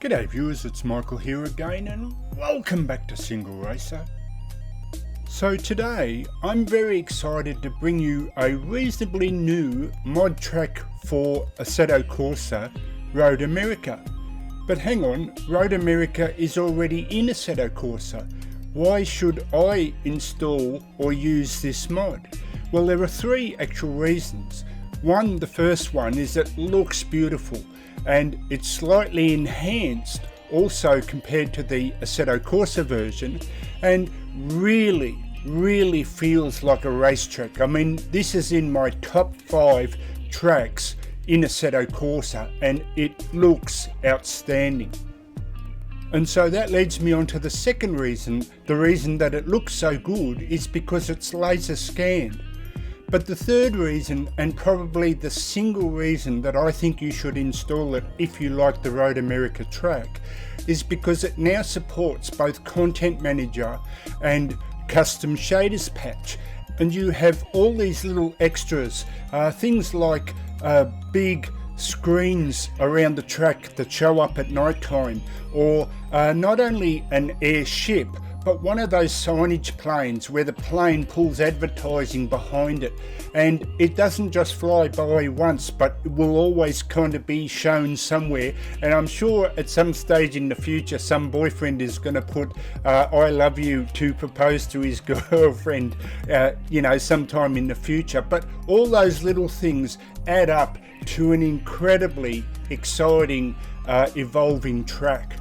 G'day viewers, it's Michael here again and welcome back to SingleRacer. So today I'm very excited to bring you a reasonably new mod track for Assetto Corsa Road America. But hang on, Road America is already in Assetto Corsa. Why should I install or use this mod? Well, there are three actual reasons. The first one is it looks beautiful and it's slightly enhanced also compared to the Assetto Corsa version, and really feels like a racetrack. I mean, this is in my top 5 tracks in Assetto Corsa and it looks outstanding. And so that leads me on to the second reason. The reason that it looks so good is because it's laser scanned. But the third reason, and probably the single reason that I think you should install it if you like the Road America track, is because it now supports both Content Manager and Custom Shaders Patch. And you have all these little extras, things like big screens around the track that show up at night time, or not only an airship, but one of those signage planes where the plane pulls advertising behind it, and it doesn't just fly by once, but it will always kind of be shown somewhere. And I'm sure at some stage in the future some boyfriend is going to put I love you to propose to his girlfriend, sometime in the future. But all those little things add up to an incredibly exciting evolving track.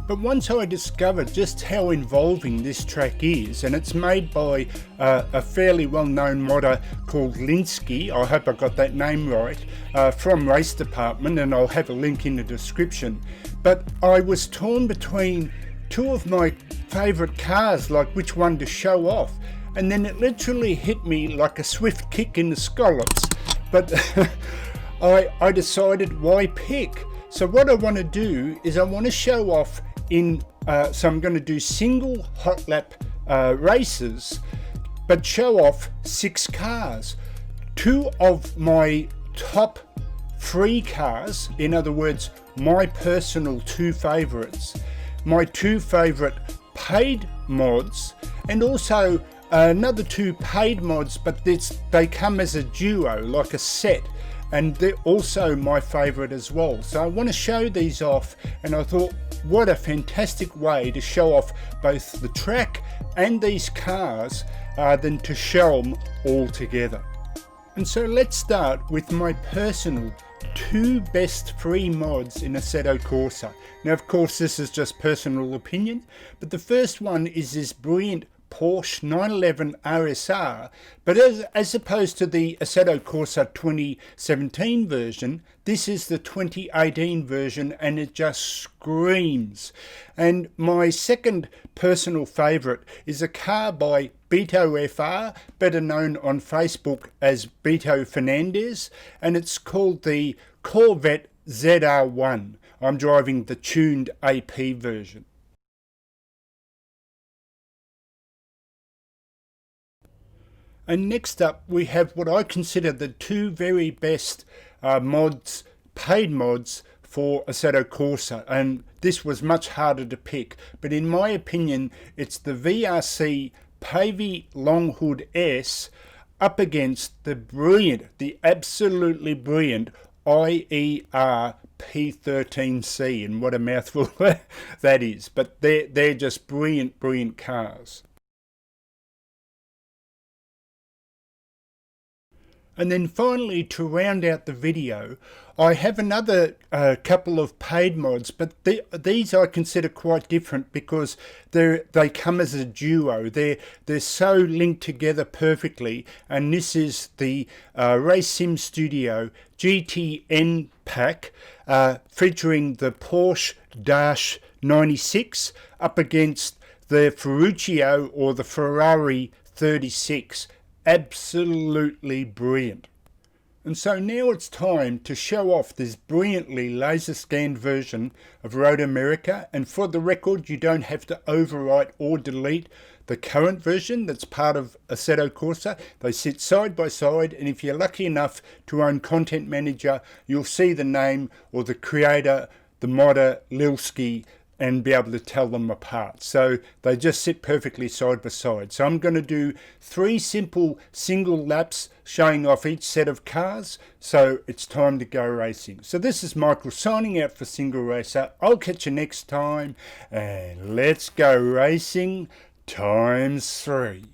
But once I discovered just how involving this track is, and it's made by a fairly well-known modder called Lilski, I hope I got that name right, from Race Department, and I'll have a link in the description. But I was torn between two of my favourite cars, like which one to show off, and then it literally hit me like a swift kick in the scallops. But I decided, why pick? So what I want to do is I want to show off so I'm going to do single hot lap races, but show off 6 cars. 2 of my top 3 cars, in other words, my personal 2 favourites, my 2 favourite paid mods, and also another 2 paid mods, but they come as a duo, like a set. And they're also my favourite as well. So I want to show these off, and I thought, what a fantastic way to show off both the track and these cars than to show them all together. And so let's start with my personal 2 best free mods in Assetto Corsa. Now of course this is just personal opinion, but the first one is this brilliant Porsche 911 RSR, but as opposed to the Assetto Corsa 2017 version, this is the 2018 version, and it just screams. And my second personal favourite is a car by Beto FR, better known on Facebook as Beto Fernandez, and it's called the Corvette ZR1. I'm driving the tuned AP version. And next up we have what I consider the 2 very best mods, paid mods for Assetto Corsa, and this was much harder to pick, but in my opinion it's the VRC Pavey Long Hood S up against the absolutely brilliant IER P13C, and what a mouthful that is, but they're just brilliant cars. And then finally, to round out the video, I have another couple of paid mods, but these I consider quite different because they come as a duo. They're so linked together perfectly, and this is the Race Sim Studio GTN pack featuring the Porsche Dash 96 up against the Ferruccio or the Ferrari 36. Absolutely brilliant. And so now it's time to show off this brilliantly laser scanned version of Road America, and for the record you don't have to overwrite or delete the current version that's part of Assetto Corsa. They sit side by side, and if you're lucky enough to own Content Manager, you'll see the name or the creator the modder, Lilski, and be able to tell them apart. So they just sit perfectly side by side. So I'm going to do 3 simple single laps showing off each set of cars. So it's time to go racing. So this is Michael signing out for SingleRacer. I'll catch you next time, and let's go racing ×3.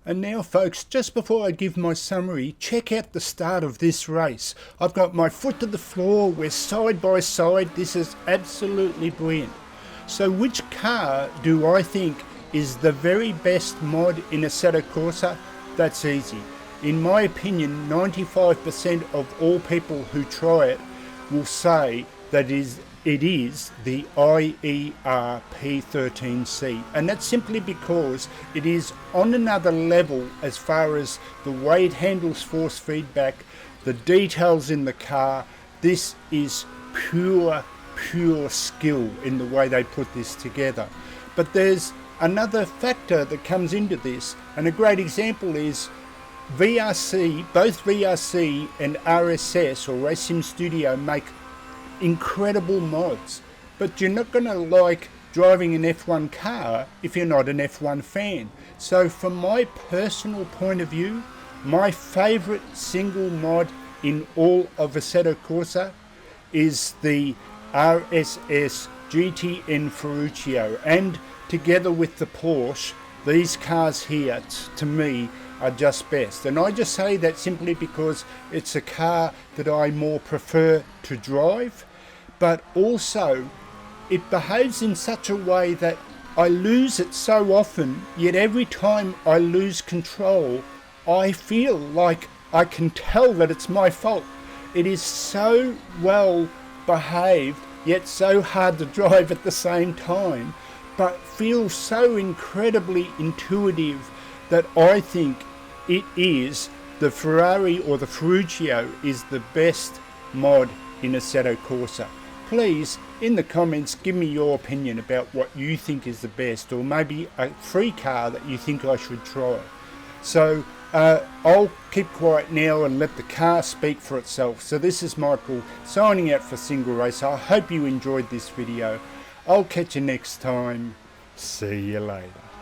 And now folks, just before I give my summary, check out the start of this race. I've got my foot to the floor, we're side by side, this is absolutely brilliant. So which car do I think is the very best mod in Assetto Corsa? That's easy. In my opinion, 95% of all people who try it will say that it is the IER P13C, and that's simply because it is on another level as far as the way it handles force feedback, the details in the car. This is pure skill in the way they put this together. But there's another factor that comes into this, and a great example is VRC. Both VRC and RSS, or Race Sim Studio, make incredible mods, but you're not going to like driving an F1 car if you're not an F1 fan. So from my personal point of view, my favourite single mod in all of Assetto Corsa is the RSS GTN Ferruccio, and together with the Porsche, these cars here to me are just best. And I just say that simply because it's a car that I more prefer to drive, but also it behaves in such a way that I lose it so often, yet every time I lose control, I feel like I can tell that it's my fault. It is so well behaved, yet so hard to drive at the same time, but feels so incredibly intuitive that I think it is the Ferrari, or the Ferruccio is the best mod in Assetto Corsa. Please, in the comments, give me your opinion about what you think is the best, or maybe a free car that you think I should try. So I'll keep quiet now and let the car speak for itself. So this is Michael signing out for SingleRacer. I hope you enjoyed this video. I'll catch you next time. See you later.